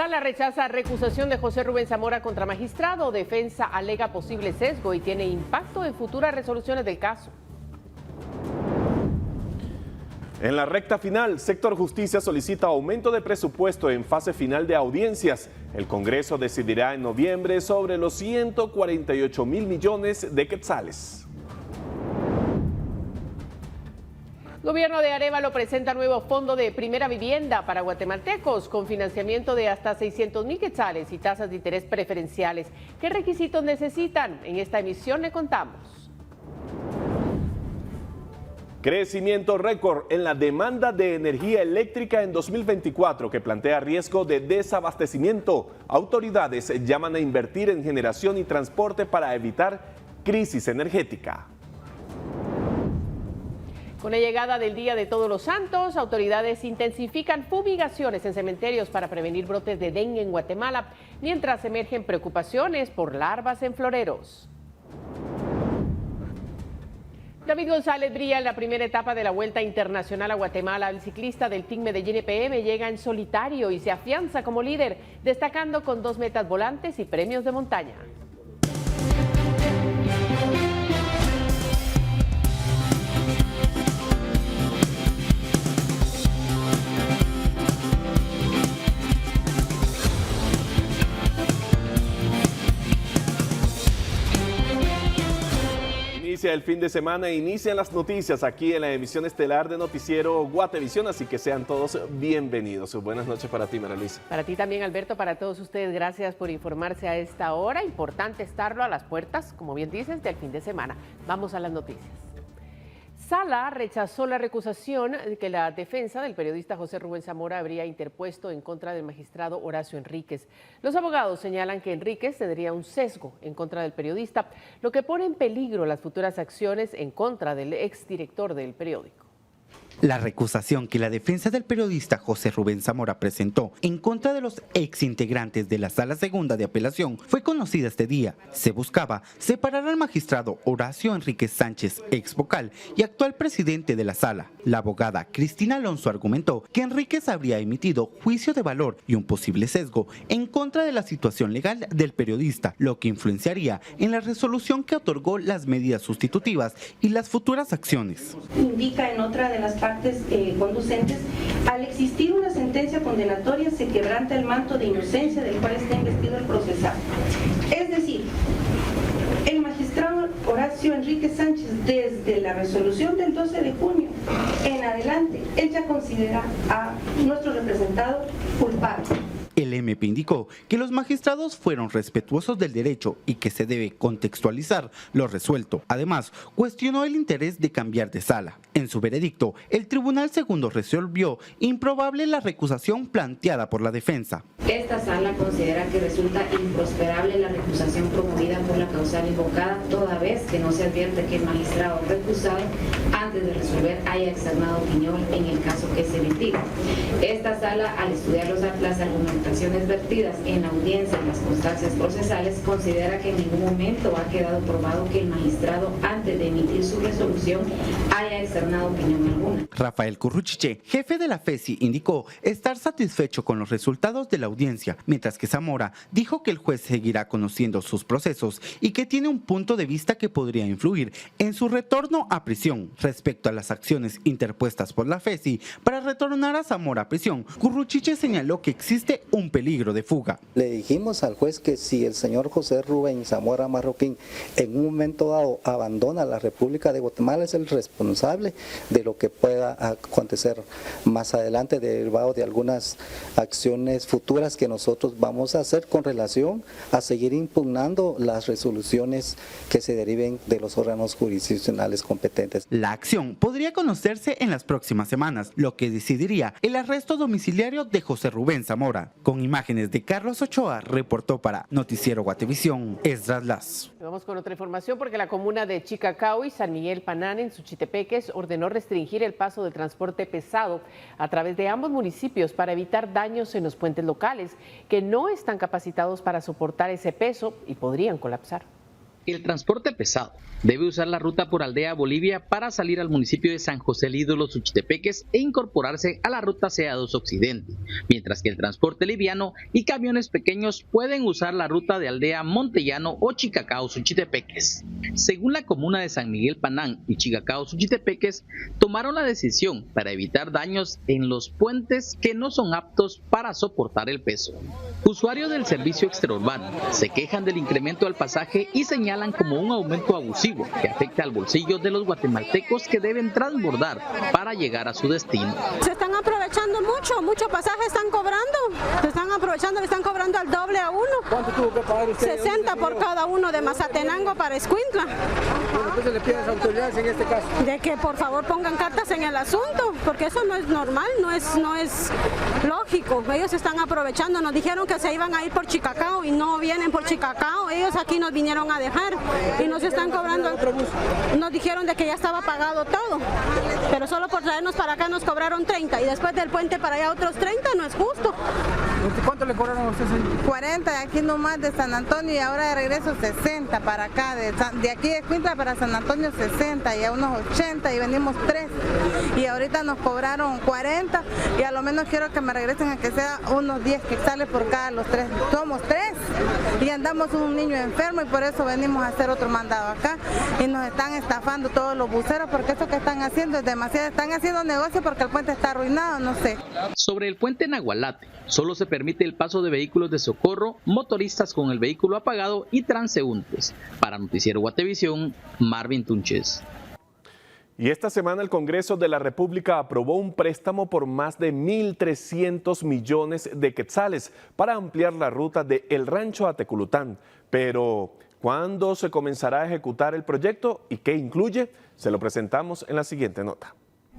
Sala rechaza recusación de José Rubén Zamora contra magistrado. Defensa alega posible sesgo y tiene impacto en futuras resoluciones del caso. En la recta final, Sector Justicia solicita aumento de presupuesto en fase final de audiencias. El Congreso decidirá en noviembre sobre los 148 mil millones de quetzales. Gobierno de Arévalo presenta nuevo fondo de primera vivienda para guatemaltecos con financiamiento de hasta 600,000 quetzales y tasas de interés preferenciales. ¿Qué requisitos necesitan? En esta emisión le contamos. Crecimiento récord en la demanda de energía eléctrica en 2024 que plantea riesgo de desabastecimiento. Autoridades llaman a invertir en generación y transporte para evitar crisis energética. Con la llegada del Día de Todos los Santos, autoridades intensifican fumigaciones en cementerios para prevenir brotes de dengue en Guatemala, mientras emergen preocupaciones por larvas en floreros. David González brilla en la primera etapa de la Vuelta Internacional a Guatemala. El ciclista del Team Medellín EPM llega en solitario y se afianza como líder, destacando con 2 metas volantes y premios de montaña. Inicia el fin de semana, inician las noticias aquí en la emisión estelar de Noticiero Guatevisión, así que sean todos bienvenidos. Buenas noches para ti, María Luisa. Para ti también, Alberto, para todos ustedes, gracias por informarse a esta hora. Importante estarlo a las puertas, como bien dices, del fin de semana. Vamos a las noticias. Sala rechazó la recusación que la defensa del periodista José Rubén Zamora habría interpuesto en contra del magistrado Horacio Enríquez. Los abogados señalan que Enríquez tendría un sesgo en contra del periodista, lo que pone en peligro las futuras acciones en contra del exdirector del periódico. La recusación que la defensa del periodista José Rubén Zamora presentó en contra de los exintegrantes de la Sala Segunda de Apelación fue conocida este día. Se buscaba separar al magistrado Horacio Enríquez Sánchez, ex vocal y actual presidente de la Sala. La abogada Cristina Alonso argumentó que Enríquez habría emitido juicio de valor y un posible sesgo en contra de la situación legal del periodista, lo que influenciaría en la resolución que otorgó las medidas sustitutivas y las futuras acciones. Indica en otra de las partes conducentes, al existir una sentencia condenatoria se quebranta el manto de inocencia del cual está investido el procesado. Es decir, el magistrado Horacio Enríquez Sánchez, desde la resolución del 12 de junio en adelante, él ya considera a nuestro representado culpable. El MP indicó que los magistrados fueron respetuosos del derecho y que se debe contextualizar lo resuelto. Además, cuestionó el interés de cambiar de sala. En su veredicto, el Tribunal Segundo resolvió improbable la recusación planteada por la defensa. Esta sala considera que resulta improsperable la recusación promovida por la causal invocada, toda vez que no se advierte que el magistrado recusado, antes de resolver, haya externado opinión en el caso que se litiga. Esta sala, al estudiar las argumentaciones vertidas en la audiencia y las constancias procesales, considera que en ningún momento ha quedado probado que el magistrado, antes de emitir su resolución, haya externado opinión alguna. Rafael Curruchiche, jefe de la FESI, indicó estar satisfecho con los resultados de la audiencia, mientras que Zamora dijo que el juez seguirá conociendo sus procesos y que tiene un punto de vista que podría influir en su retorno a prisión. Respecto a las acciones interpuestas por la FESI para retornar a Zamora a prisión, Curruchiche señaló que existe un peligro de fuga. Le dijimos al juez que si el señor José Rubén Zamora Marroquín en un momento dado abandona la República de Guatemala, es el responsable de lo que pueda acontecer más adelante, derivado de algunas acciones futuras que nosotros vamos a hacer con relación a seguir impugnando las resoluciones que se deriven de los órganos jurisdiccionales competentes. La acción podría conocerse en las próximas semanas, lo que decidiría el arresto domiciliario de José Rubén Zamora. Con imágenes de Carlos Ochoa, reportó para Noticiero Guatevisión, Esdras Lazo. Vamos con otra información porque la comuna de Chicacao y San Miguel Panán en Suchitepeques ordenó restringir el paso del transporte pesado a través de ambos municipios para evitar daños en los puentes locales que no están capacitados para soportar ese peso y podrían colapsar. El transporte pesado debe usar la ruta por Aldea Bolivia para salir al municipio de San José el Ídolo Suchitepeques e incorporarse a la ruta CA2 Occidente, mientras que el transporte liviano y camiones pequeños pueden usar la ruta de Aldea Montellano o Chicacao Suchitepeques. Según la comuna de San Miguel Panán y Chicacao Suchitepeques, tomaron la decisión para evitar daños en los puentes que no son aptos para soportar el peso. Usuarios del servicio extraurbano se quejan del incremento del pasaje y señalan como un aumento abusivo que afecta al bolsillo de los guatemaltecos que deben transbordar para llegar a su destino. Se están aprovechando mucho pasaje están cobrando, se están aprovechando, le están cobrando al doble a uno. ¿Cuánto tuvo que pagar usted? 60 por cada uno de Mazatenango para Escuintla. Entonces le piden a las autoridades en este caso. De que por favor pongan cartas en el asunto, porque eso no es normal, no es lógico. Ellos se están aprovechando, nos dijeron que se iban a ir por Chicacao y no vienen por Chicacao, ellos aquí nos vinieron a dejar y nos están cobrando. Nos dijeron de que ya estaba pagado todo, pero solo por traernos para acá nos cobraron 30 y después del puente para allá otros 30, no es justo. ¿Cuánto le cobraron a usted, señor? 40 aquí nomás de San Antonio y ahora de regreso 60 para acá, de aquí de Escuintla para San Antonio 60 y a unos 80 y venimos 3 y ahorita nos cobraron 40 y a lo menos quiero que me regresen a que sea unos 10 quetzales por cada los 3, somos 3 y andamos un niño enfermo y por eso venimos a hacer otro mandado acá y nos están estafando todos los buceros porque eso que están haciendo es demasiado, están haciendo negocio porque el puente está arruinado, no sé. Sobre el puente Nahualate, solo se permite el paso de vehículos de socorro, motoristas con el vehículo apagado y transeúntes. Para Noticiero Guatevisión, Marvin Tunches. Y esta semana el Congreso de la República aprobó un préstamo por más de 1.300 millones de quetzales para ampliar la ruta de El Rancho a Teculután. Pero, ¿cuándo se comenzará a ejecutar el proyecto y qué incluye? Se lo presentamos en la siguiente nota.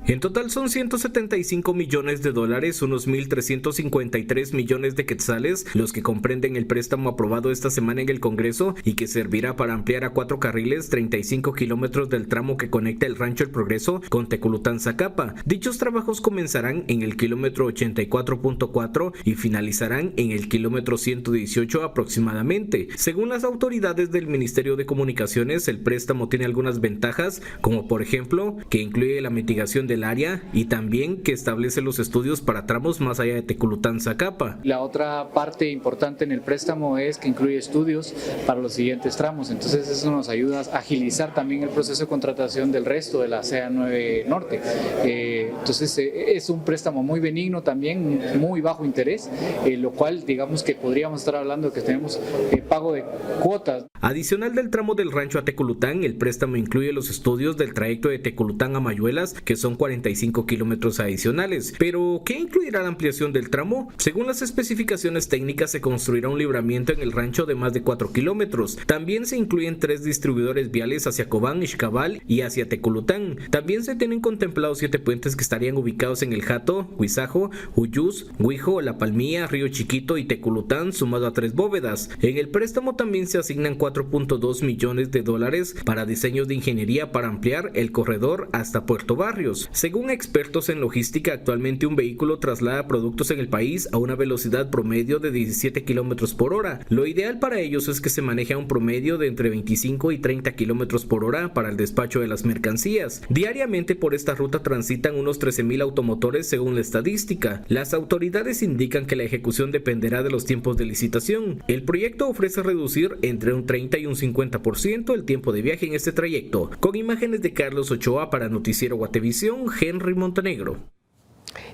En total son 175 millones de dólares, unos 1.353 millones de quetzales, los que comprenden el préstamo aprobado esta semana en el Congreso y que servirá para ampliar a 4 carriles 35 kilómetros del tramo que conecta el Rancho El Progreso con Teculután-Zacapa. Dichos trabajos comenzarán en el kilómetro 84.4 y finalizarán en el kilómetro 118 aproximadamente. Según las autoridades del Ministerio de Comunicaciones, el préstamo tiene algunas ventajas, como por ejemplo, que incluye la mitigación del área y también que establece los estudios para tramos más allá de Teculután-Zacapa. La otra parte importante en el préstamo es que incluye estudios para los siguientes tramos, entonces eso nos ayuda a agilizar también el proceso de contratación del resto de la CA9 Norte. Entonces es un préstamo muy benigno también, muy bajo interés, lo cual digamos que podríamos estar hablando de que tenemos pago de cuotas. Adicional del tramo del Rancho a Teculután, el préstamo incluye los estudios del trayecto de Teculután a Mayuelas, que son 45 kilómetros adicionales. Pero, ¿qué incluirá la ampliación del tramo? Según las especificaciones técnicas, se construirá un libramiento en el rancho de más de 4 kilómetros. También se incluyen 3 distribuidores viales hacia Cobán, Ixcabal y hacia Teculután. También se tienen contemplados 7 puentes que estarían ubicados en El Jato, Huizajo, Uyús, Huijo, La Palmilla, Río Chiquito y Teculután, sumado a 3 bóvedas. En el préstamo también se asignan 4.2 millones de dólares para diseños de ingeniería para ampliar el corredor hasta Puerto Barrios. Según expertos en logística, actualmente un vehículo traslada productos en el país a una velocidad promedio de 17 kilómetros por hora. Lo ideal para ellos es que se maneje a un promedio de entre 25 y 30 kilómetros por hora para el despacho de las mercancías. Diariamente por esta ruta transitan unos 13,000 automotores según la estadística. Las autoridades indican que la ejecución dependerá de los tiempos de licitación. El proyecto ofrece reducir entre un 30 y un 50% el tiempo de viaje en este trayecto. Con imágenes de Carlos Ochoa para Noticiero Guatevisión, Henry Montenegro.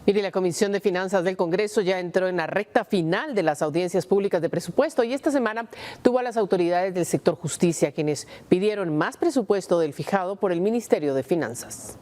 Mire, la Comisión de Finanzas del Congreso ya entró en la recta final de las audiencias públicas de presupuesto y esta semana tuvo a las autoridades del sector justicia quienes pidieron más presupuesto del fijado por el Ministerio de Finanzas.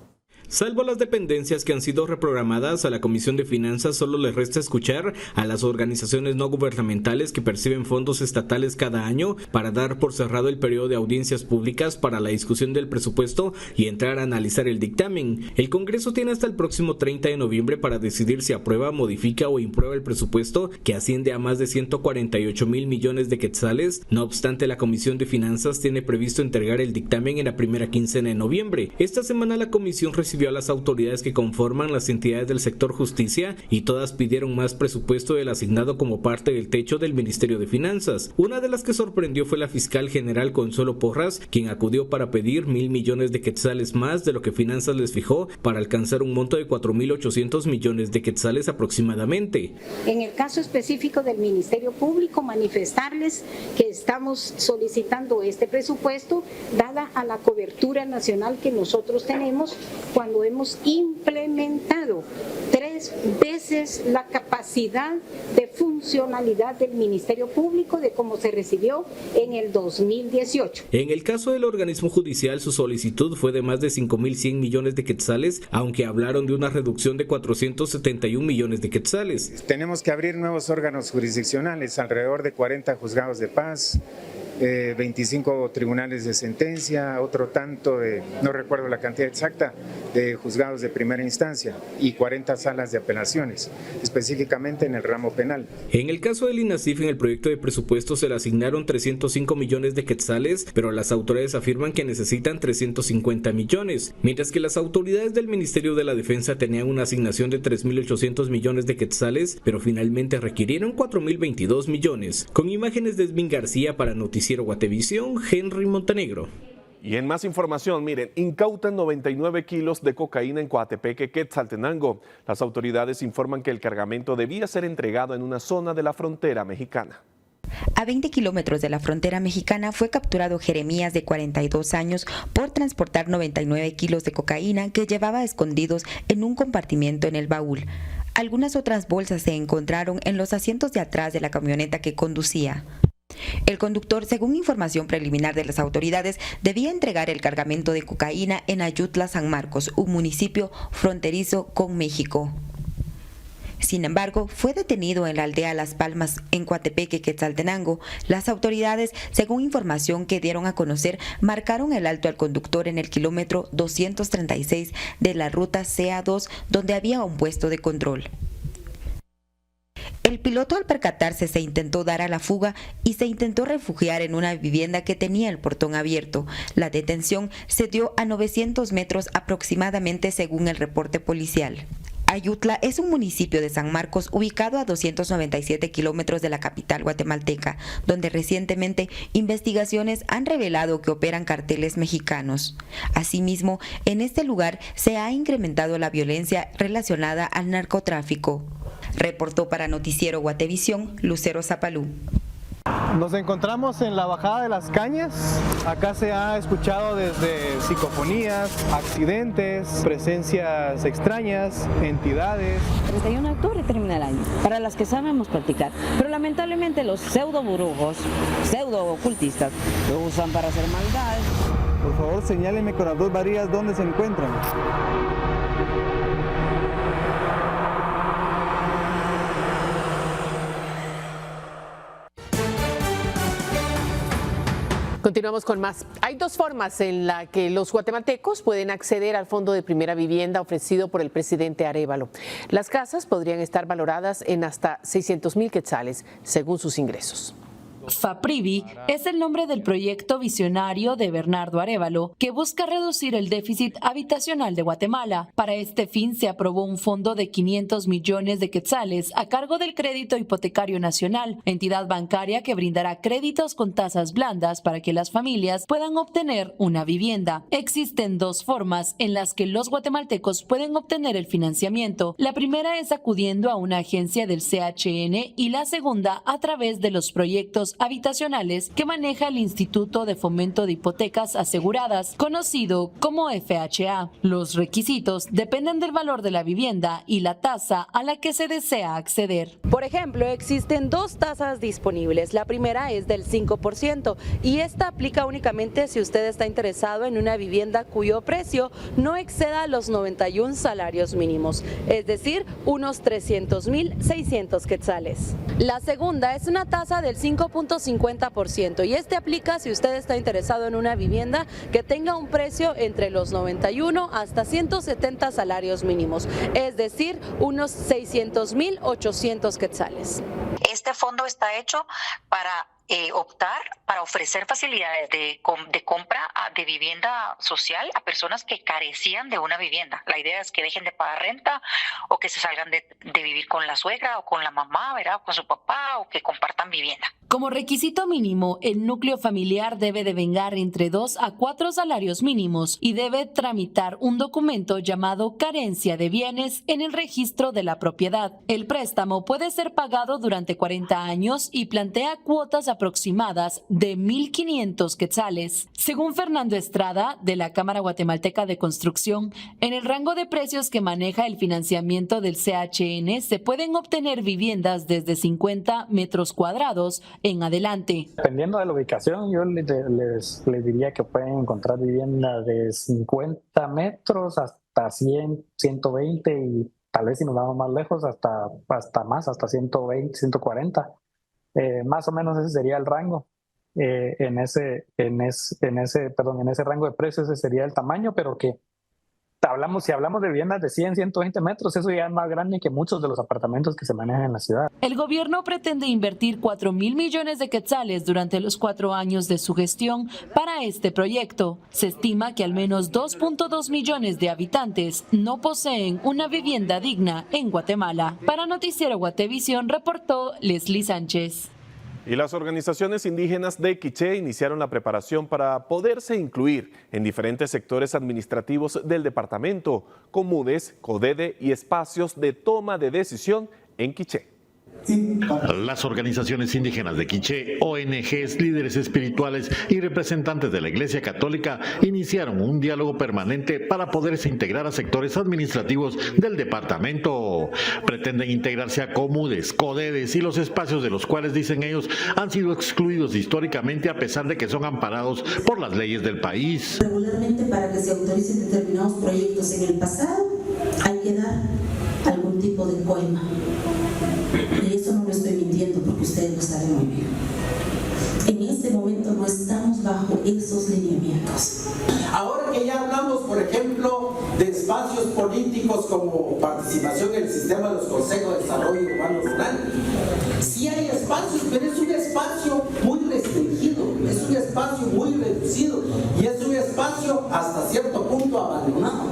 Salvo las dependencias que han sido reprogramadas, a la Comisión de Finanzas solo les resta escuchar a las organizaciones no gubernamentales que perciben fondos estatales cada año para dar por cerrado el periodo de audiencias públicas para la discusión del presupuesto y entrar a analizar el dictamen. El Congreso tiene hasta el próximo 30 de noviembre para decidir si aprueba, modifica o imprueba el presupuesto, que asciende a más de 148,000 millones de quetzales. No obstante, la Comisión de Finanzas tiene previsto entregar el dictamen en la primera quincena de noviembre. Esta semana la comisión recibió recibió a las autoridades que conforman las entidades del sector justicia y todas pidieron más presupuesto del asignado como parte del techo del Ministerio de Finanzas. Una de las que sorprendió fue la fiscal general Consuelo Porras, quien acudió para pedir 1.000 millones de quetzales más de lo que Finanzas les fijó para alcanzar un monto de 4.800 millones de quetzales aproximadamente. En el caso específico del Ministerio Público, manifestarles que estamos solicitando este presupuesto dada a la cobertura nacional que nosotros tenemos cuando hemos implementado 3 veces la capacidad de funcionalidad del Ministerio Público de cómo se recibió en el 2018. En el caso del organismo judicial, su solicitud fue de más de 5.100 millones de quetzales, aunque hablaron de una reducción de 471 millones de quetzales. Tenemos que abrir nuevos órganos jurisdiccionales, alrededor de 40 juzgados de paz, 25 tribunales de sentencia, otro tanto de, no recuerdo la cantidad exacta, de juzgados de primera instancia y 40 salas de apelaciones, específicamente en el ramo penal. En el caso del INASIF, en el proyecto de presupuesto se le asignaron 305 millones de quetzales, pero las autoridades afirman que necesitan 350 millones, mientras que las autoridades del Ministerio de la Defensa tenían una asignación de 3.800 millones de quetzales, pero finalmente requirieron 4.022 millones. Con imágenes de Edwin García para Noticiero Guatevisión, Henry Montenegro. Y en más información, miren, incautan 99 kilos de cocaína en Coatepeque, Quetzaltenango. Las autoridades informan que el cargamento debía ser entregado en una zona de la frontera mexicana. A 20 kilómetros de la frontera mexicana fue capturado Jeremías, de 42 años, por transportar 99 kilos de cocaína que llevaba escondidos en un compartimiento en el baúl. Algunas otras bolsas se encontraron en los asientos de atrás de la camioneta que conducía. El conductor, según información preliminar de las autoridades, debía entregar el cargamento de cocaína en Ayutla, San Marcos, un municipio fronterizo con México. Sin embargo, fue detenido en la aldea Las Palmas, en Coatepeque, Quetzaltenango. Las autoridades, según información que dieron a conocer, marcaron el alto al conductor en el kilómetro 236 de la ruta CA2, donde había un puesto de control. El piloto, al percatarse, se intentó dar a la fuga y se intentó refugiar en una vivienda que tenía el portón abierto. La detención se dio a 900 metros aproximadamente, según el reporte policial. Ayutla es un municipio de San Marcos ubicado a 297 kilómetros de la capital guatemalteca, donde recientemente investigaciones han revelado que operan carteles mexicanos. Asimismo, en este lugar se ha incrementado la violencia relacionada al narcotráfico. Reportó para Noticiero Guatevisión, Lucero Zapalú. Nos encontramos en la bajada de Las Cañas. Acá se ha escuchado desde psicofonías, accidentes, presencias extrañas, entidades. 31 de octubre termina el año, para las que sabemos practicar. Pero lamentablemente los pseudo brujos, pseudo ocultistas, lo usan para hacer maldades. Por favor, señálenme con las 2 varillas dónde se encuentran. Continuamos con más. Hay 2 formas en las que los guatemaltecos pueden acceder al fondo de primera vivienda ofrecido por el presidente Arévalo. Las casas podrían estar valoradas en hasta 600,000 quetzales, según sus ingresos. FAPRIVI es el nombre del proyecto visionario de Bernardo Arévalo, que busca reducir el déficit habitacional de Guatemala. Para este fin se aprobó un fondo de 500 millones de quetzales a cargo del Crédito Hipotecario Nacional, entidad bancaria que brindará créditos con tasas blandas para que las familias puedan obtener una vivienda. Existen 2 formas en las que los guatemaltecos pueden obtener el financiamiento. La primera es acudiendo a una agencia del CHN y la segunda a través de los proyectos habitacionales que maneja el Instituto de Fomento de Hipotecas Aseguradas, conocido como FHA. Los requisitos dependen del valor de la vivienda y la tasa a la que se desea acceder. Por ejemplo, existen 2 tasas disponibles. La primera es del 5% y esta aplica únicamente si usted está interesado en una vivienda cuyo precio no exceda los 91 salarios mínimos, es decir, unos 300,600 quetzales. La segunda es una tasa del 5.50% y este aplica si usted está interesado en una vivienda que tenga un precio entre los 91 hasta 170 salarios mínimos, es decir, unos 600,800 quetzales. Este fondo está hecho para optar para ofrecer facilidades de compra de vivienda social a personas que carecían de una vivienda. La idea es que dejen de pagar renta o que se salgan de vivir con la suegra o con la mamá, ¿verdad? O con su papá, o que compartan vivienda. Como requisito mínimo, el núcleo familiar debe devengar entre 2 a 4 salarios mínimos y debe tramitar un documento llamado carencia de bienes en el registro de la propiedad. El préstamo puede ser pagado durante 40 años y plantea cuotas aproximadas de 1.500 quetzales. Según Fernando Estrada, de la Cámara Guatemalteca de Construcción, en el rango de precios que maneja el financiamiento del CHN se pueden obtener viviendas desde 50 metros cuadrados en adelante. Dependiendo de la ubicación, yo les diría que pueden encontrar viviendas de 50 metros hasta 100, 120 y tal vez si nos vamos más lejos hasta más, hasta 120, 140. Más o menos ese sería el rango. En ese rango de precios ese sería el tamaño, pero que si hablamos de viviendas de 100, 120 metros, eso ya es más grande que muchos de los apartamentos que se manejan en la ciudad. El gobierno pretende invertir 4.000 millones de quetzales durante los 4 años de su gestión para este proyecto. Se estima que al menos 2.2 millones de habitantes no poseen una vivienda digna en Guatemala. Para Noticiero Guatevisión reportó Leslie Sánchez. Y las organizaciones indígenas de Quiché iniciaron la preparación para poderse incluir en diferentes sectores administrativos del departamento, comunes, CODEDE y espacios de toma de decisión en Quiché. Las organizaciones indígenas de Quiché, ONGs, líderes espirituales y representantes de la Iglesia Católica iniciaron un diálogo permanente para poderse integrar a sectores administrativos del departamento. Pretenden integrarse a comunes, codedes y los espacios de los cuales, dicen ellos, han sido excluidos históricamente a pesar de que son amparados por las leyes del país. Regularmente, para que se autoricen determinados proyectos en el pasado, hay que dar algún tipo de coima. Y eso no lo estoy mintiendo porque ustedes lo saben muy bien. En este momento no estamos bajo esos lineamientos. Ahora que ya hablamos, por ejemplo, de espacios políticos como participación en el sistema de los consejos de desarrollo urbano rural, sí hay espacios, pero es un espacio muy restringido, es un espacio muy reducido y es un espacio hasta cierto punto abandonado.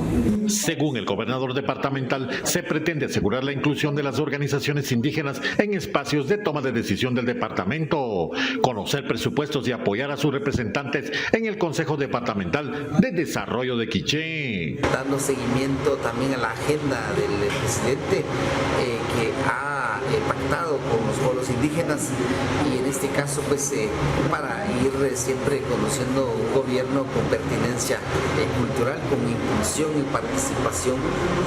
Según el gobernador departamental, se pretende asegurar la inclusión de las organizaciones indígenas en espacios de toma de decisión del departamento, conocer presupuestos y apoyar a sus representantes en el Consejo Departamental de Desarrollo de Quiché. Dando seguimiento también a la agenda del presidente que ha pactado con los pueblos indígenas y en este caso pues para ir siempre conociendo un gobierno con pertinencia cultural, con inclusión y participación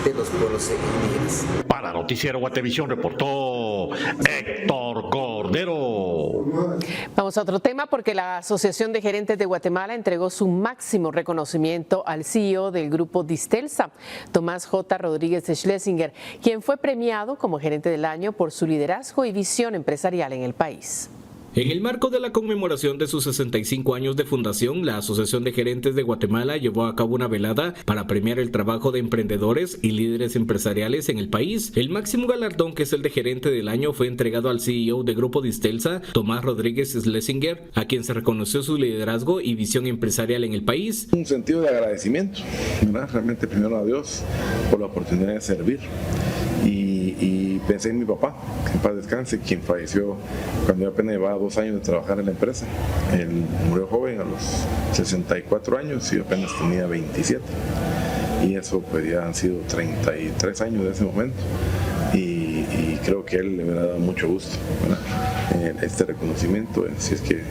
de los pueblos indígenas. Para Noticiero Guatevisión reportó Héctor Cordero. Vamos a otro tema porque la Asociación de Gerentes de Guatemala entregó su máximo reconocimiento al CEO del grupo Distelsa, Tomás J. Rodríguez Schlesinger, quien fue premiado como gerente del año por su liderazgo y visión empresarial en el país. En el marco de la conmemoración de sus 65 años de fundación, la Asociación de Gerentes de Guatemala llevó a cabo una velada para premiar el trabajo de emprendedores y líderes empresariales en el país. El máximo galardón, que es el de gerente del año, fue entregado al CEO de Grupo Distelsa, Tomás Rodríguez Schlesinger, a quien se reconoció su liderazgo y visión empresarial en el país. Un sentido de agradecimiento, ¿verdad? Realmente primero a Dios por la oportunidad de servir. Y pensé en mi papá, que en paz descanse, quien falleció cuando yo apenas llevaba 2 años de trabajar en la empresa. Él murió joven a los 64 años y yo apenas tenía 27. Y eso pues ya han sido 33 años de ese momento. Y creo que a él le hubiera dado mucho gusto, ¿verdad? Este reconocimiento, si es que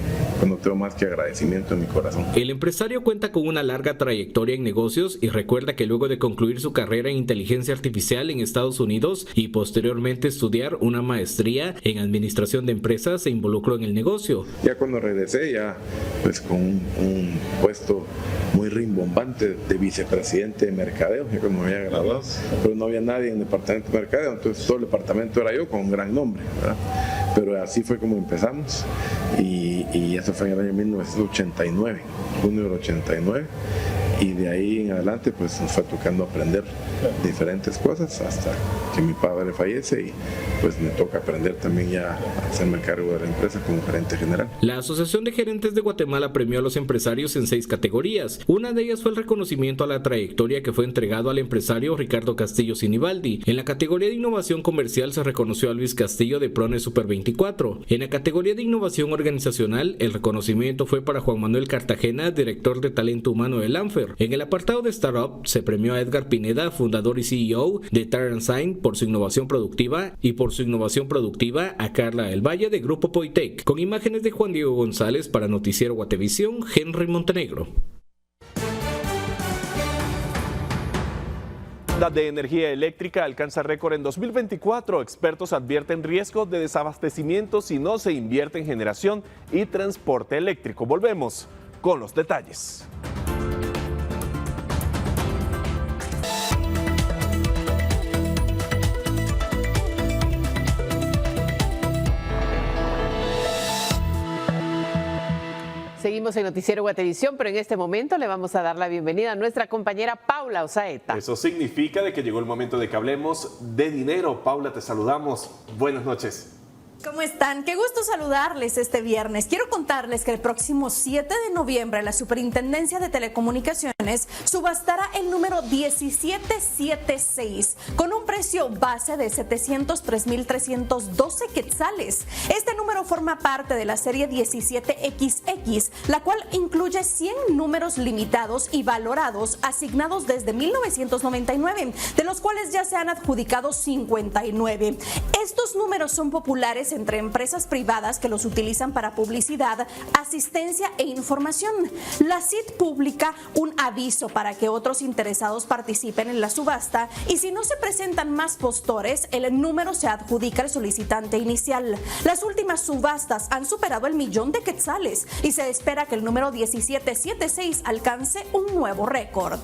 no tengo más que agradecimiento en mi corazón. El empresario cuenta con una larga trayectoria en negocios y recuerda que luego de concluir su carrera en inteligencia artificial en Estados Unidos y posteriormente estudiar una maestría en administración de empresas, se involucró en el negocio. Ya cuando regresé, ya pues con un puesto muy rimbombante de vicepresidente de mercadeo, ya cuando me había graduado, pero no había nadie en el departamento de mercadeo, entonces todo el departamento era yo con un gran nombre, ¿verdad? Pero así fue como empezamos y eso fue en el año 1989, junio del 89, y de ahí en adelante pues nos fue tocando aprender diferentes cosas hasta que mi padre fallece y pues me toca aprender también ya a hacerme cargo de la empresa como gerente general. La Asociación de Gerentes de Guatemala premió a los empresarios en 6 categorías. Una de ellas fue el reconocimiento a la trayectoria que fue entregado al empresario Ricardo Castillo Sinibaldi. En la categoría de innovación comercial se reconoció a Luis Castillo de Prone Super 24. En la categoría de innovación organizacional, el reconocimiento fue para Juan Manuel Cartagena, director de talento humano de Lanfer. En el apartado de Startup se premió a Edgar Pineda, fundador y CEO de Taransign, por su innovación productiva, y por su innovación productiva a Carla del Valle de Grupo Poitec. Con imágenes de Juan Diego González para Noticiero Guatevisión, Henry Montenegro. La de energía eléctrica alcanza récord en 2024. Expertos advierten riesgo de desabastecimiento si no se invierte en generación y transporte eléctrico. Volvemos con los detalles. Seguimos en Noticiero Guatevisión, pero en este momento le vamos a dar la bienvenida a nuestra compañera Paula Osaeta. Eso significa de que llegó el momento de que hablemos de dinero. Paula, te saludamos. Buenas noches. ¿Cómo están? Qué gusto saludarles este viernes. Quiero contarles que el próximo 7 de noviembre la Superintendencia de Telecomunicaciones subastará el número 1776 con un precio base de 703.312 quetzales. Este número forma parte de la serie 17XX, la cual incluye 100 números limitados y valorados asignados desde 1999, de los cuales ya se han adjudicado 59. Estos números son populares entre empresas privadas que los utilizan para publicidad, asistencia e información. La CIT publica un aviso para que otros interesados participen en la subasta y si no se presentan más postores, el número se adjudica al solicitante inicial. Las últimas subastas han superado el 1.000.000 de quetzales y se espera que el número 1776 alcance un nuevo récord.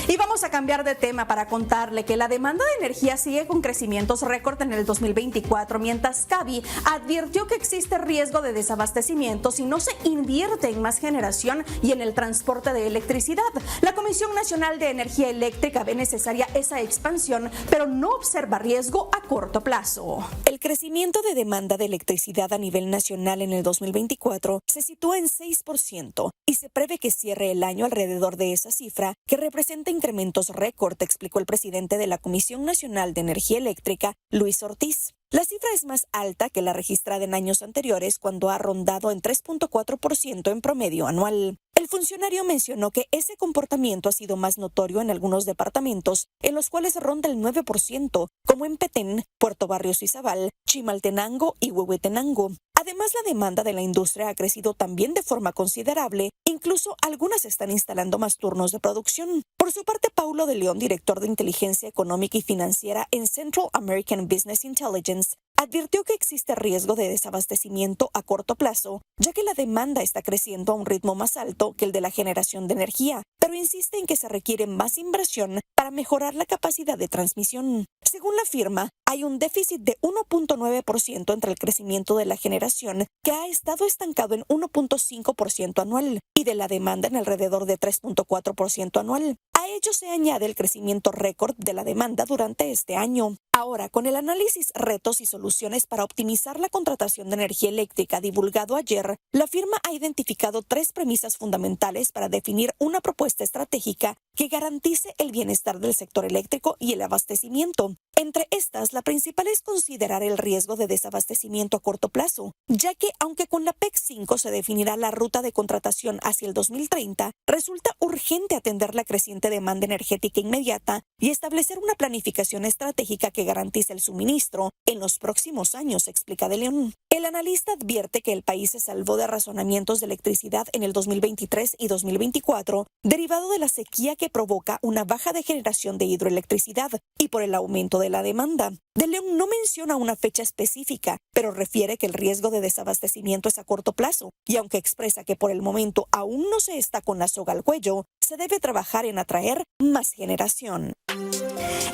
Y vamos a cambiar de tema para contarle que la demanda de energía sigue con crecimientos récord en el 2024, mientras CABI advirtió que existe riesgo de desabastecimiento si no se invierte en más generación y en el transporte de electricidad. La Comisión Nacional de Energía Eléctrica ve necesaria esa expansión, pero no observa riesgo a corto plazo. El crecimiento de demanda de electricidad a nivel nacional en el 2024 se sitúa en 6% y se prevé que cierre el año alrededor de esa cifra, que representa incrementos récord, explicó el presidente de la Comisión Nacional de Energía Eléctrica, Luis Ortiz. La cifra es más alta que la registrada en años anteriores, cuando ha rondado en 3.4% en promedio anual. El funcionario mencionó que ese comportamiento ha sido más notorio en algunos departamentos, en los cuales ronda el 9%, como en Petén, Puerto Barrios y Izabal, Chimaltenango y Huehuetenango. Además, la demanda de la industria ha crecido también de forma considerable, incluso algunas están instalando más turnos de producción. Por su parte, Paulo de León, director de Inteligencia Económica y Financiera en Central American Business Intelligence, advirtió que existe riesgo de desabastecimiento a corto plazo, ya que la demanda está creciendo a un ritmo más alto que el de la generación de energía, pero insiste en que se requiere más inversión para mejorar la capacidad de transmisión. Según la firma, hay un déficit de 1.9% entre el crecimiento de la generación, que ha estado estancado en 1.5% anual, y de la demanda en alrededor de 3.4% anual. A ello se añade el crecimiento récord de la demanda durante este año. Ahora, con el análisis Retos y Soluciones para optimizar la contratación de energía eléctrica divulgado ayer, la firma ha identificado 3 premisas fundamentales para definir una propuesta estratégica que garantice el bienestar del sector eléctrico y el abastecimiento. Entre estas, la principal es considerar el riesgo de desabastecimiento a corto plazo, ya que aunque con la PEC 5 se definirá la ruta de contratación hacia el 2030, resulta urgente atender la creciente demanda energética inmediata y establecer una planificación estratégica que garantice el suministro en los próximos años, explica de León. El analista advierte que el país se salvó de razonamientos de electricidad en el 2023 y 2024, derivado de la sequía que provoca una baja de generación de hidroelectricidad y por el aumento de la demanda. De León no menciona una fecha específica, pero refiere que el riesgo de desabastecimiento es a corto plazo, y aunque expresa que por el momento aún no se está con la soga al cuello, se debe trabajar en atraer más generación.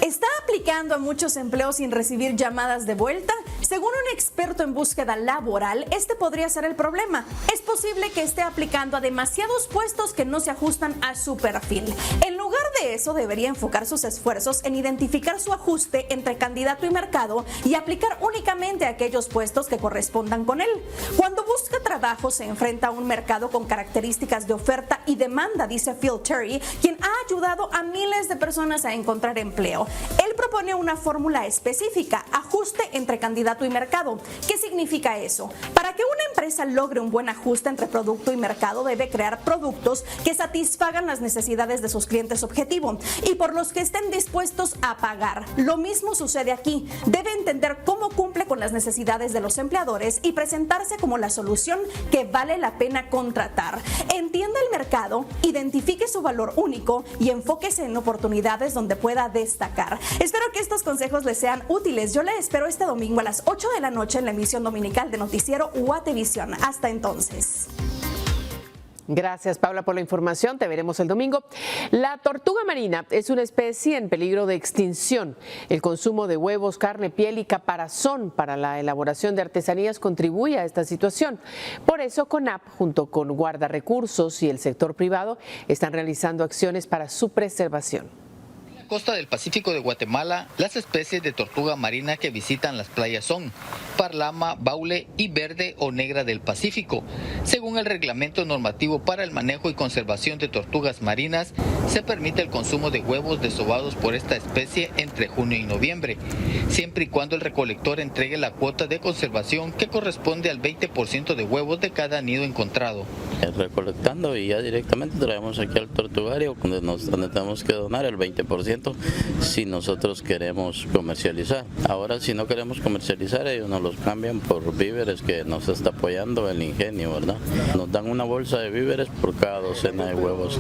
¿Está aplicando a muchos empleos sin recibir llamadas de vuelta? Según un experto en búsqueda laboral, este podría ser el problema. Es posible que esté aplicando a demasiados puestos que no se ajustan a su perfil. En lugar de eso, debería enfocar sus esfuerzos en identificar su ajuste entre candidato y mercado y aplicar únicamente a aquellos puestos que correspondan con él. Cuando busca trabajo se enfrenta a un mercado con características de oferta y demanda, dice Phil Terry, quien ha ayudado a miles de personas a encontrar empleo. Él propone una fórmula específica, ajuste entre candidato y mercado. ¿Qué significa eso? Para que una empresa logre un buen ajuste entre producto y mercado, debe crear productos que satisfagan las necesidades de sus clientes objetivo y por los que estén dispuestos a pagar. Lo mismo sucede aquí. Debe entender cómo cumple con las necesidades de los empleadores y presentarse como la solución que vale la pena contratar. Entienda el mercado, identifique su valor único y enfóquese en oportunidades donde pueda destacar. Espero que estos consejos les sean útiles. Yo les espero este domingo a las 8 de la noche en la emisión dominical de Noticiero Guatevisión. Hasta entonces. Gracias, Paula, por la información. Te veremos el domingo. La tortuga marina es una especie en peligro de extinción. El consumo de huevos, carne, piel y caparazón para la elaboración de artesanías contribuye a esta situación. Por eso, CONAP, junto con Guardarrecursos y el sector privado, están realizando acciones para su preservación. Costa del Pacífico de Guatemala, las especies de tortuga marina que visitan las playas son parlama, baule y verde o negra del Pacífico. Según el reglamento normativo para el manejo y conservación de tortugas marinas, se permite el consumo de huevos desovados por esta especie entre junio y noviembre, siempre y cuando el recolector entregue la cuota de conservación que corresponde al 20% de huevos de cada nido encontrado. Recolectando y ya directamente traemos aquí al tortugario donde tenemos que donar el 20% si nosotros queremos comercializar. Ahora, si no queremos comercializar, ellos nos los cambian por víveres que nos está apoyando el ingenio, ¿verdad? Nos dan una bolsa de víveres por cada docena de huevos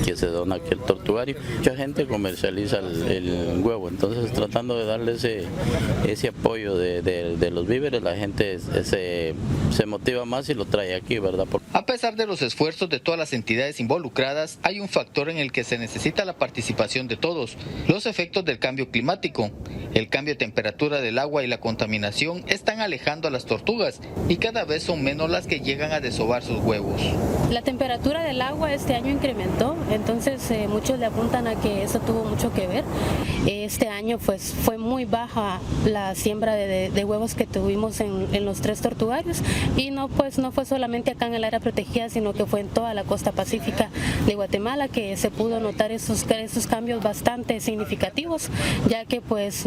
que se dona aquí al tortugario. Mucha gente comercializa el huevo, entonces tratando de darle ese apoyo de los víveres, la gente se motiva más y lo trae aquí, ¿verdad? A pesar de los esfuerzos de todas las entidades involucradas, hay un factor en el que se necesita la participación de todos: los efectos del cambio climático. El cambio de temperatura del agua y la contaminación están alejando a las tortugas y cada vez son menos las que llegan a desovar sus huevos. La temperatura del agua este año incrementó, entonces muchos le apuntan a que eso tuvo mucho que ver. Este año pues fue muy baja la siembra de huevos que tuvimos en los 3 tortugarios y no fue solamente acá en el área protegida, sino que fue en toda la costa pacífica de Guatemala que se pudo notar esos cambios bastante significativos, ya que pues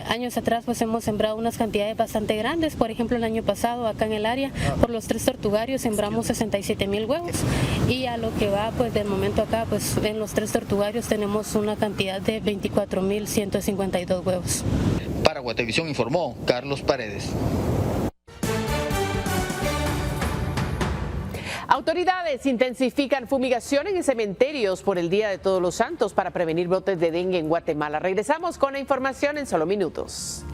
años atrás pues hemos sembrado unas cantidades bastante grandes. Por ejemplo, el año pasado acá en el área por los 3 tortugarios sembramos 67,000 huevos y a lo que va pues del momento acá pues en los 3 tortugarios tenemos una cantidad de 24,152 huevos. Para Guatevisión informó Carlos Paredes. Autoridades intensifican fumigaciones en cementerios por el Día de Todos los Santos para prevenir brotes de dengue en Guatemala. Regresamos con la información en solo minutos.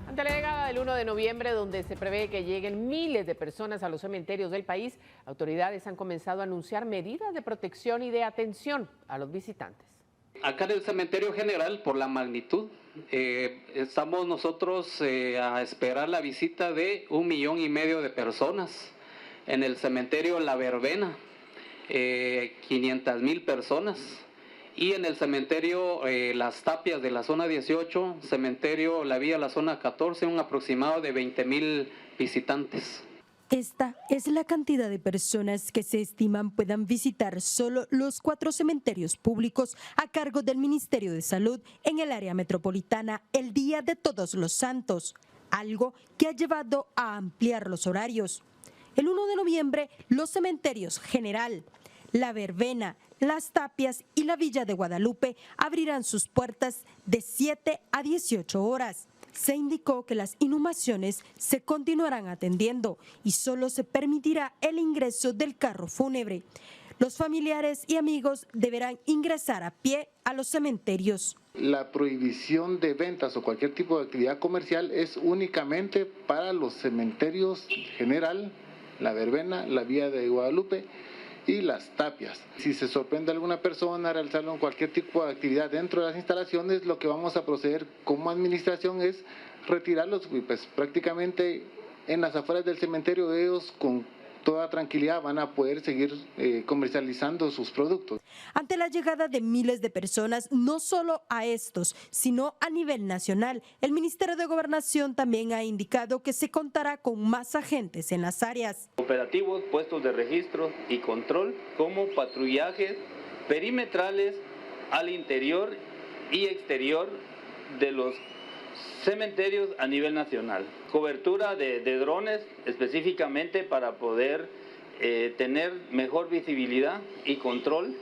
Ante la llegada del 1 de noviembre, donde se prevé que lleguen miles de personas a los cementerios del país, autoridades han comenzado a anunciar medidas de protección y de atención a los visitantes. Acá en el cementerio general, por la magnitud, estamos nosotros a esperar la visita de 1,5 millones de personas. En el cementerio La Verbena, 500,000 personas. Y en el cementerio Las Tapias de la zona 18, cementerio La Villa, la zona 14, un aproximado de 20,000 visitantes. Esta es la cantidad de personas que se estiman puedan visitar solo los 4 cementerios públicos a cargo del Ministerio de Salud en el área metropolitana el Día de Todos los Santos, algo que ha llevado a ampliar los horarios. El 1 de noviembre, los cementerios General, La Verbena, Las Tapias y la Villa de Guadalupe abrirán sus puertas de 7 a 18 horas. Se indicó que las inhumaciones se continuarán atendiendo y solo se permitirá el ingreso del carro fúnebre. Los familiares y amigos deberán ingresar a pie a los cementerios. La prohibición de ventas o cualquier tipo de actividad comercial es únicamente para los cementerios General, La Verbena, La Villa de Guadalupe y Las Tapias. Si se sorprende a alguna persona realizando cualquier tipo de actividad dentro de las instalaciones, lo que vamos a proceder como administración es retirarlos, pues prácticamente en las afueras del cementerio ellos con toda tranquilidad van a poder seguir comercializando sus productos. Ante la llegada de miles de personas, no solo a estos, sino a nivel nacional, el Ministerio de Gobernación también ha indicado que se contará con más agentes en las áreas. Operativos, puestos de registro y control, como patrullajes perimetrales al interior y exterior de los cementerios a nivel nacional. Cobertura de drones específicamente para poder tener mejor visibilidad y control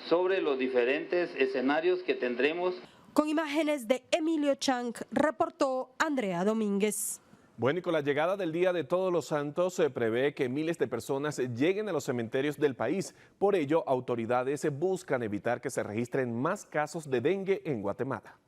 sobre los diferentes escenarios que tendremos. Con imágenes de Emilio Chang, reportó Andrea Domínguez. Bueno, y con la llegada del Día de Todos los Santos se prevé que miles de personas lleguen a los cementerios del país. Por ello, autoridades buscan evitar que se registren más casos de dengue en Guatemala.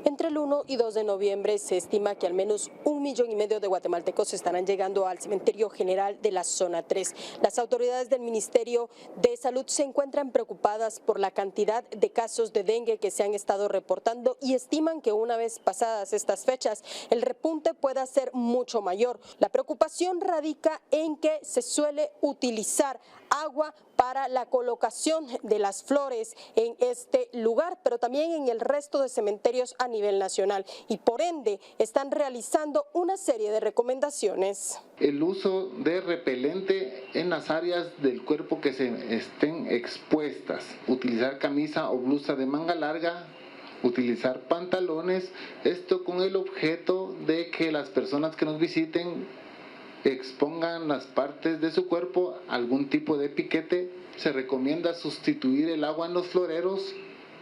Entre el 1 y 2 de noviembre se estima que al menos 1,5 millones de guatemaltecos estarán llegando al Cementerio General de la Zona 3. Las autoridades del Ministerio de Salud se encuentran preocupadas por la cantidad de casos de dengue que se han estado reportando y estiman que una vez pasadas estas fechas, el repunte pueda ser mucho mayor. La preocupación radica en que se suele utilizar agua para la colocación de las flores en este lugar, pero también en el resto de cementerios a nivel nacional, y por ende están realizando una serie de recomendaciones. El uso de repelente en las áreas del cuerpo que se estén expuestas, utilizar camisa o blusa de manga larga, utilizar pantalones, esto con el objeto de que las personas que nos visiten expongan las partes de su cuerpo a algún tipo de piquete. Se recomienda sustituir el agua en los floreros,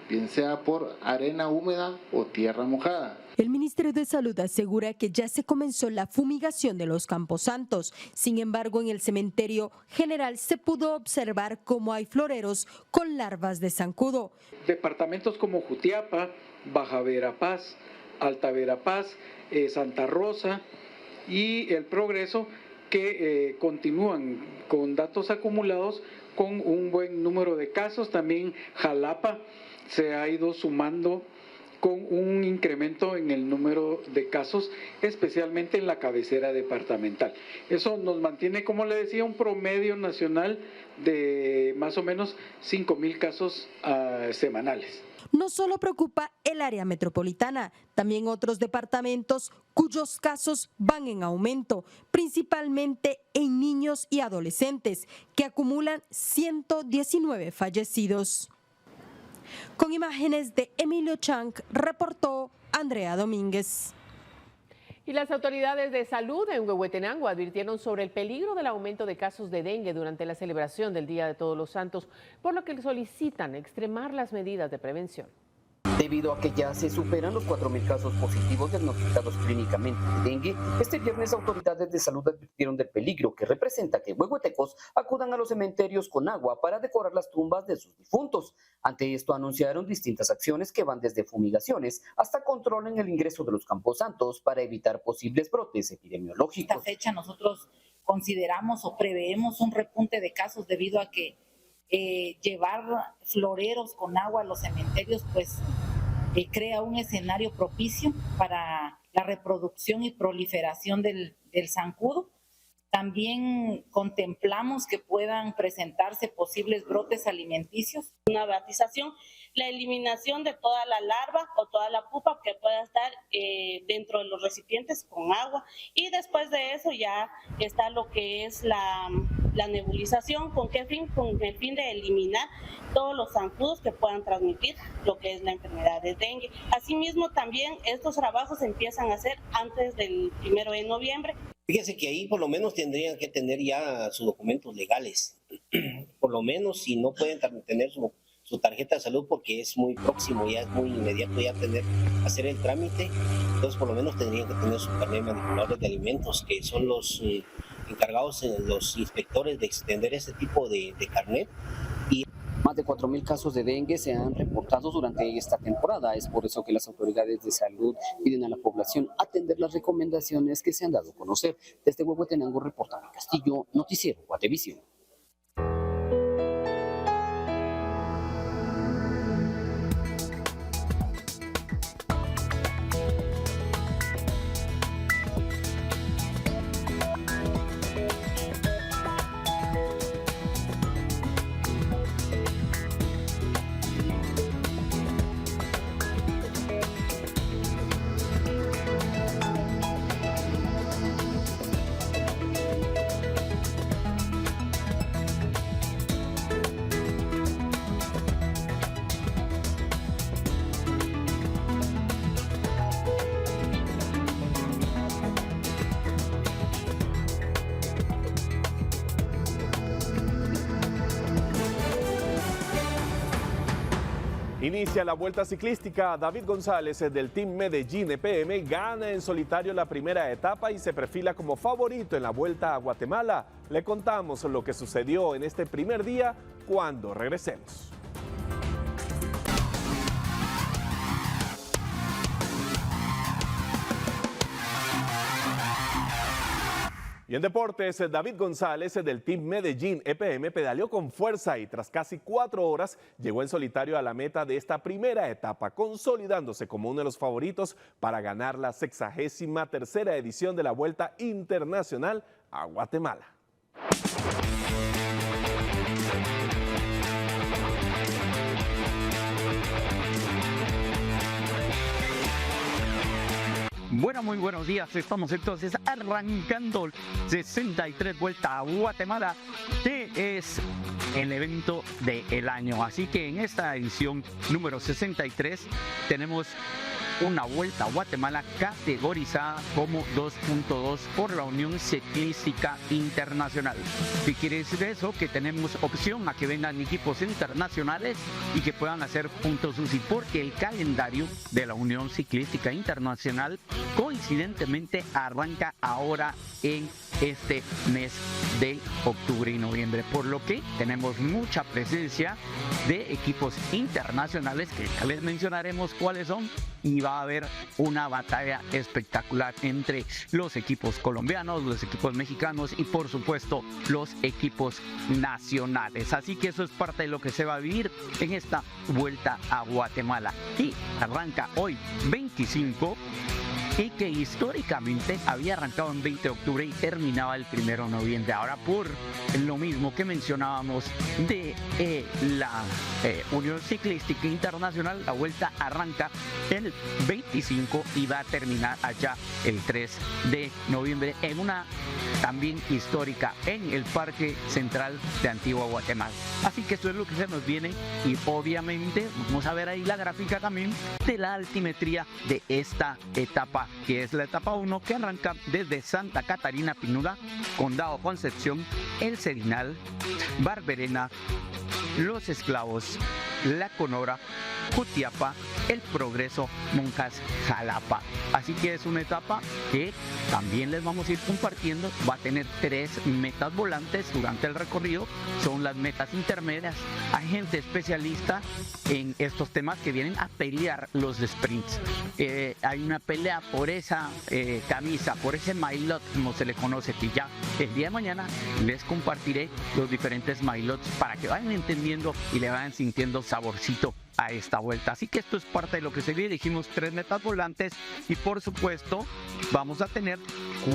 bien sea por arena húmeda o tierra mojada. El Ministerio de Salud asegura que ya se comenzó la fumigación de los camposantos. Sin embargo, en el Cementerio General se pudo observar cómo hay floreros con larvas de zancudo. Departamentos como Jutiapa, Baja Verapaz, Alta Verapaz, Santa Rosa y El Progreso, que continúan con datos acumulados con un buen número de casos. También Jalapa se ha ido sumando con un incremento en el número de casos, especialmente en la cabecera departamental. Eso nos mantiene, como le decía, un promedio nacional de más o menos 5,000 casos semanales. No solo preocupa el área metropolitana, también otros departamentos cuyos casos van en aumento, principalmente en niños y adolescentes, que acumulan 119 fallecidos. Con imágenes de Emilio Chang, reportó Andrea Domínguez. Y las autoridades de salud en Huehuetenango advirtieron sobre el peligro del aumento de casos de dengue durante la celebración del Día de Todos los Santos, por lo que solicitan extremar las medidas de prevención. Debido a que ya se superan los 4,000 casos positivos diagnosticados clínicamente de dengue, este viernes autoridades de salud advirtieron del peligro que representa que huehuetecos acudan a los cementerios con agua para decorar las tumbas de sus difuntos. Ante esto anunciaron distintas acciones que van desde fumigaciones hasta control en el ingreso de los camposantos para evitar posibles brotes epidemiológicos. Esta fecha nosotros consideramos o preveemos un repunte de casos debido a que llevar floreros con agua a los cementerios pues crea un escenario propicio para la reproducción y proliferación del zancudo. También contemplamos que puedan presentarse posibles brotes alimenticios. Una batización, la eliminación de toda la larva o toda la pupa que pueda estar dentro de los recipientes con agua, y después de eso ya está lo que es la nebulización. ¿Con qué fin? Con el fin de eliminar todos los zancudos que puedan transmitir lo que es la enfermedad de dengue. Asimismo, también estos trabajos se empiezan a hacer antes del 1 de noviembre. Fíjese que ahí por lo menos tendrían que tener ya sus documentos legales, por lo menos si no pueden tener su tarjeta de salud porque es muy próximo, ya es muy inmediato ya hacer el trámite, entonces por lo menos tendrían que tener su carnet de manipuladores de alimentos, que son los encargados, los inspectores de extender ese tipo de carnet. Más de 4,000 casos de dengue se han reportado durante esta temporada. Es por eso que las autoridades de salud piden a la población atender las recomendaciones que se han dado a conocer. Desde Huehuetenango, reporta Castillo, Noticiero Guatevisión. Inicia la Vuelta Ciclística. David González del Team Medellín EPM gana en solitario la primera etapa y se perfila como favorito en la Vuelta a Guatemala. Le contamos lo que sucedió en este primer día cuando regresemos. Y en deportes, David González del Team Medellín EPM pedaleó con fuerza y tras casi 4 horas llegó en solitario a la meta de esta primera etapa, consolidándose como uno de los favoritos para ganar la 63ª edición de la Vuelta Internacional a Guatemala. Bueno, muy buenos días. Estamos entonces arrancando 63 Vuelta a Guatemala, que es el evento del año. Así que en esta edición número 63 tenemos una Vuelta a Guatemala categorizada como 2.2 por la Unión Ciclística Internacional. ¿Qué quiere decir eso? Que tenemos opción a que vengan equipos internacionales y que puedan hacer puntos UCI, porque el calendario de la Unión Ciclística Internacional coincidentemente arranca ahora en este mes de octubre y noviembre, por lo que tenemos mucha presencia de equipos internacionales que ya les mencionaremos cuáles son, y va a haber una batalla espectacular entre los equipos colombianos, los equipos mexicanos y por supuesto los equipos nacionales. Así que eso es parte de lo que se va a vivir en esta Vuelta a Guatemala, y arranca hoy 25, y que históricamente había arrancado en 20 de octubre y terminaba el 1 de noviembre. Ahora, por lo mismo que mencionábamos de la Unión Ciclística Internacional, la vuelta arranca el 25 y va a terminar allá el 3 de noviembre en una también histórica en el Parque Central de Antigua Guatemala. Así que esto es lo que se nos viene, y obviamente vamos a ver ahí la gráfica también de la altimetría de esta etapa, que es la etapa 1, que arranca desde Santa Catarina Pinula, Condado Concepción, El Serinal, Barberena, Los Esclavos, La Conora, Jutiapa, El Progreso, Monjas, Jalapa. Así que es una etapa que también les vamos a ir compartiendo. Va a tener 3 metas volantes durante el recorrido. Son las metas intermedias. Hay gente especialista en estos temas que vienen a pelear los sprints. Hay una pelea por esa camisa, por ese maillot, como se le conoce, que ya el día de mañana les compartiré los diferentes maillots para que vayan entendiendo y le vayan sintiendo saborcito a esta vuelta. Así que esto es parte de lo que se viene. Dijimos 3 metas volantes y por supuesto vamos a tener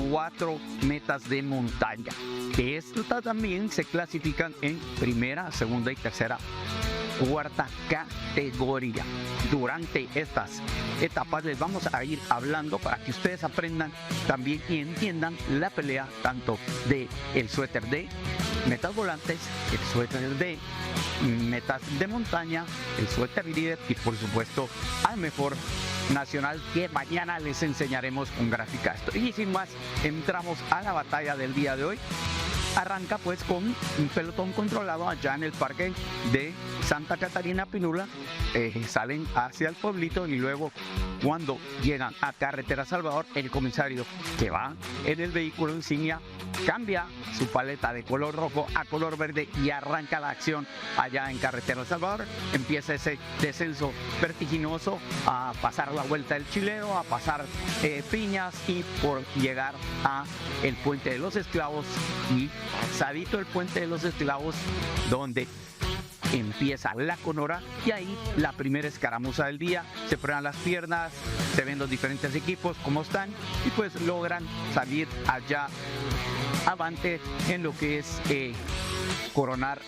4 metas de montaña, que estas también se clasifican en primera, segunda y tercera, cuarta categoría. Durante estas etapas les vamos a ir hablando para que ustedes aprendan también y entiendan la pelea tanto de el suéter de metas volantes, el suéter de metas de montaña, el suéter líder y por supuesto al mejor nacional, que mañana les enseñaremos con gráfica esto. Y sin más, entramos a la batalla del día de hoy. Arranca pues con un pelotón controlado allá en el parque de Santa Catarina Pinula. Salen hacia el pueblito y luego cuando llegan a Carretera Salvador, el comisario que va en el vehículo insignia cambia su paleta de color rojo a color verde y arranca la acción allá en Carretera Salvador. Empieza ese descenso vertiginoso a pasar la vuelta del Chileo, a pasar Piñas y por llegar a el Puente de los Esclavos, y pasadito el Puente de los Esclavos donde empieza La Conora, y ahí la primera escaramuza del día. Se prueban las piernas, se ven los diferentes equipos cómo están y pues logran salir allá avante en lo que es coronar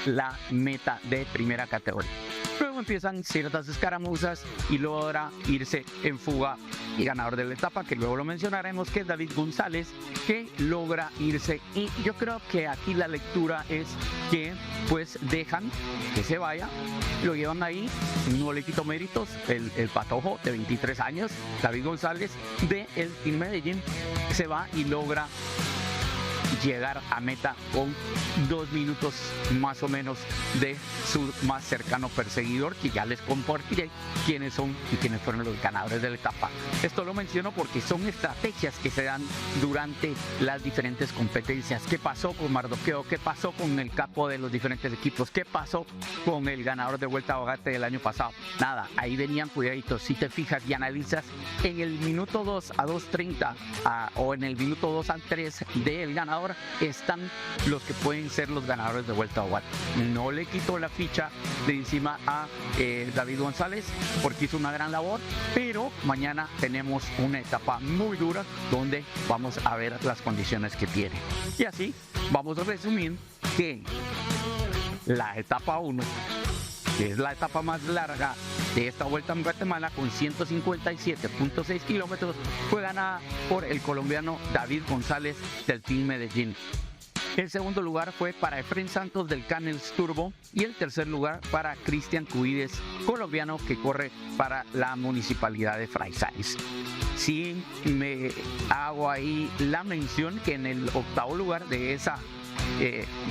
la meta de primera categoría. Luego empiezan ciertas escaramuzas y logra irse en fuga y ganador de la etapa, que luego lo mencionaremos, que es David González, que logra irse. Y yo creo que aquí la lectura es que pues dejan que se vaya, lo llevan ahí, no le quito méritos, el patojo de 23 años, David González, de el Team Medellín, se va y logra llegar a meta con 2 minutos más o menos de su más cercano perseguidor, que ya les compartiré quiénes son y quiénes fueron los ganadores de la etapa. Esto lo menciono porque son estrategias que se dan durante las diferentes competencias. ¿Qué pasó con Mardoqueo? ¿Qué pasó con el capo de los diferentes equipos? ¿Qué pasó con el ganador de Vuelta a Bogotá del año pasado? Nada, ahí venían cuidaditos. Si te fijas y analizas, en el minuto 2 a 2:30 o en el minuto 2 a 3 del ganador están los que pueden ser los ganadores de Vuelta a Bogotá. No le quito la ficha de encima a David González porque hizo una gran labor, pero mañana tenemos una etapa muy dura donde vamos a ver las condiciones que tiene. Y así vamos a resumir que la etapa 1, que es la etapa más larga de esta Vuelta en Guatemala, con 157.6 kilómetros, fue ganada por el colombiano David González del Team Medellín. El segundo lugar fue para Efren Santos del Canels Turbo y el tercer lugar para Cristian Cubides, colombiano que corre para la municipalidad de Fraisanes. Sí, me hago ahí la mención que en el octavo lugar de esa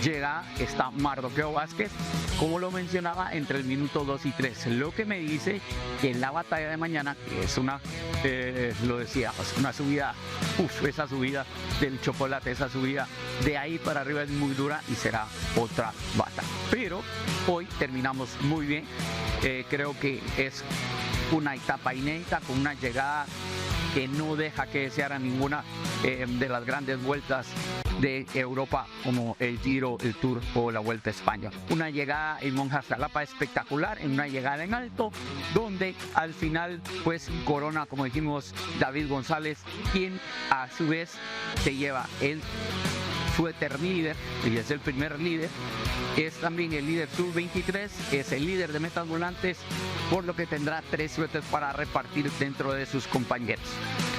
llegada está Mardoqueo Vázquez, como lo mencionaba, entre el minuto 2 y 3, lo que me dice que en la batalla de mañana, que es una, lo decíamos, una subida, esa subida del chocolate, esa subida de ahí para arriba es muy dura y será otra batalla. Pero hoy terminamos muy bien, creo que es una etapa inédita con una llegada que no deja que desear a ninguna de las grandes vueltas de Europa como el Giro, el Tour o la Vuelta a España. Una llegada en Monjas-Jalapa espectacular, en una llegada en alto, donde al final pues corona, como dijimos, David González, quien a su vez se lleva su eterno líder, y es el primer líder, es también el líder sub-23, es el líder de metas volantes, por lo que tendrá 3 suetes para repartir dentro de sus compañeros.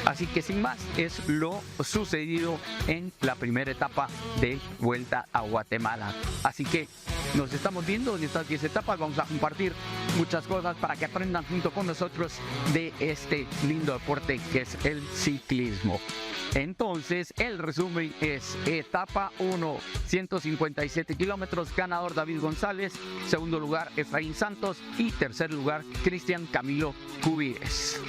Así que sin más, es lo sucedido en la primera etapa de Vuelta a Guatemala. Así que nos estamos viendo en estas 10 etapas, vamos a compartir muchas cosas para que aprendan junto con nosotros de este lindo deporte que es el ciclismo. Entonces, el resumen es etapa 1, 157 kilómetros, ganador David González, segundo lugar Efraín Santos y tercer lugar Cristian Camilo Cubides.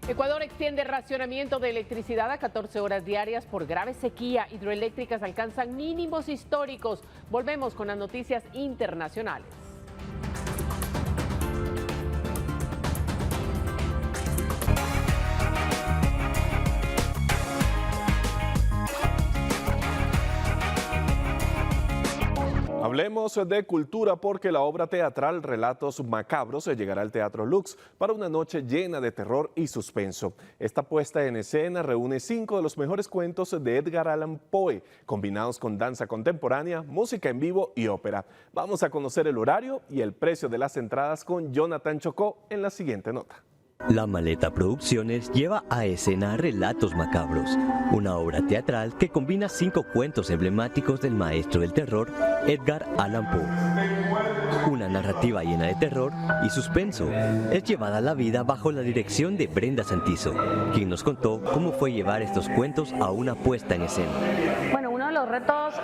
Ecuador extiende racionamiento de electricidad a 14 horas diarias por grave sequía. Hidroeléctricas alcanzan mínimos históricos. Volvemos con las noticias internacionales. Hablemos de cultura porque la obra teatral Relatos Macabros llegará al Teatro Lux para una noche llena de terror y suspenso. Esta puesta en escena reúne 5 de los mejores cuentos de Edgar Allan Poe, combinados con danza contemporánea, música en vivo y ópera. Vamos a conocer el horario y el precio de las entradas con Jonathan Chocó en la siguiente nota. La Maleta Producciones lleva a escena Relatos Macabros, una obra teatral que combina 5 cuentos emblemáticos del maestro del terror, Edgar Allan Poe. Una narrativa llena de terror y suspenso es llevada a la vida bajo la dirección de Brenda Santizo, quien nos contó cómo fue llevar estos cuentos a una puesta en escena. Bueno, uno de los retos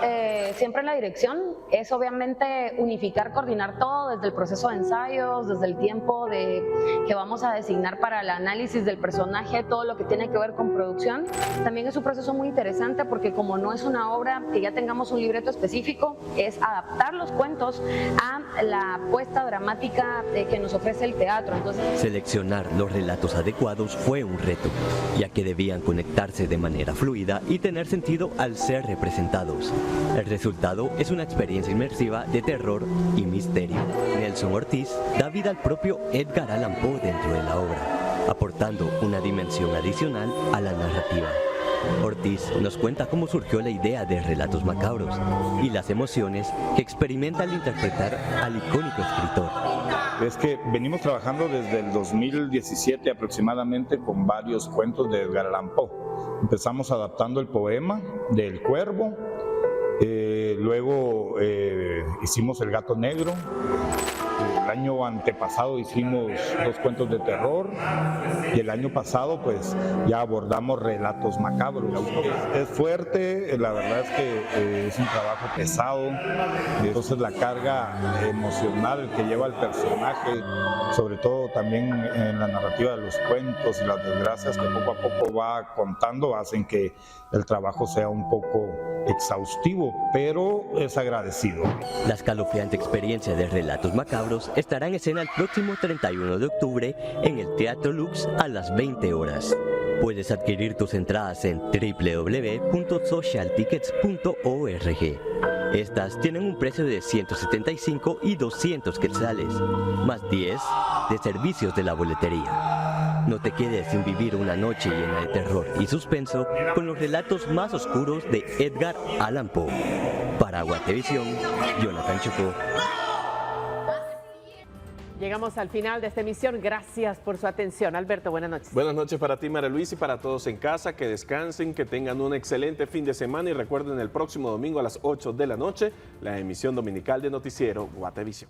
siempre en la dirección es obviamente unificar, coordinar todo desde el proceso de ensayos, desde el tiempo que vamos a designar para el análisis del personaje, todo lo que tiene que ver con producción. También es un proceso muy interesante porque como no es una obra que ya tengamos un libreto específico, es adaptar los cuentos a la puesta dramática que nos ofrece el teatro. Entonces, seleccionar los relatos adecuados fue un reto, ya que debían conectarse de manera fluida y tener sentido al ser representados. El resultado es una experiencia inmersiva de terror y misterio. Nelson Ortiz da vida al propio Edgar Allan Poe dentro de la obra, aportando una dimensión adicional a la narrativa. Ortiz nos cuenta cómo surgió la idea de Relatos Macabros y las emociones que experimenta al interpretar al icónico escritor. Es que venimos trabajando desde el 2017 aproximadamente con varios cuentos de Edgar Allan Poe. Empezamos adaptando el poema del Cuervo, Luego hicimos El Gato Negro. El año antepasado hicimos 2 cuentos de terror y el año pasado pues ya abordamos Relatos Macabros. Es fuerte, la verdad es que es un trabajo pesado, entonces la carga emocional que lleva el personaje, sobre todo también en la narrativa de los cuentos y las desgracias que poco a poco va contando, hacen que el trabajo sea un poco exhaustivo, pero es agradecido. La escalofriante experiencia de Relatos Macabros estará en escena el próximo 31 de octubre en el Teatro Lux a las 20 horas. Puedes adquirir tus entradas en www.socialtickets.org. Estas tienen un precio de 175 y 200 quetzales, más 10 de servicios de la boletería. No te quedes sin vivir una noche llena de terror y suspenso con los relatos más oscuros de Edgar Allan Poe. Para Guatevisión, Jonathan Chocó. Llegamos al final de esta emisión. Gracias por su atención. Alberto, buenas noches. Buenas noches para ti, María Luis, y para todos en casa. Que descansen, que tengan un excelente fin de semana y recuerden el próximo domingo a las 8 de la noche la emisión dominical de Noticiero Guatevisión.